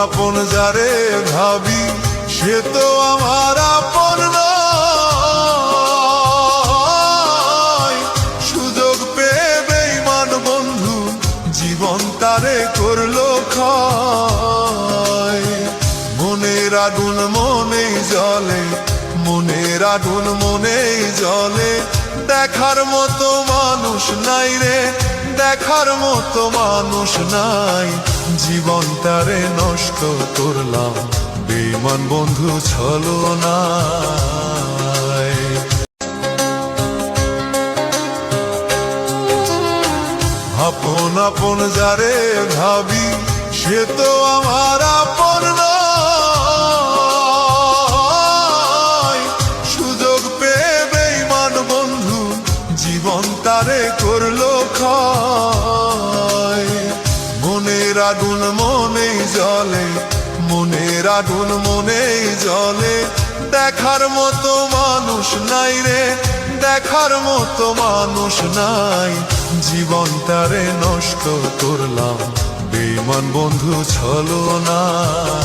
আপন যারে ভাবি সে তো আমার আপন নয়। সুযোগ পেয়ে বেঈমান বন্ধু জীবন তারে করলো ক্ষয়। মনের আগুন মনেই জ্বলে, মনের আগুন মনেই জ্বলে। দেখার মতো মানুষ নাই রে, দেখার মতো মানুষ নাই। জীবন তারে নষ্ট করলাম বেঈমান বন্ধু ছলনায়। আপন আপন যারে ভাবি সে তো আমার আপন নয়। সুযোগ পেয়ে বেঈমান বন্ধু জীবন তারে করলো ক্ষয়। মনের আগুন মনেই জ্বলে, মনের আগুন মনেই জ্বলে। দেখার মতো মানুষ নাই রে, দেখার মতো মানুষ নাই। জীবন তারে নষ্ট করলাম বেঈমান বন্ধু ছলনায়।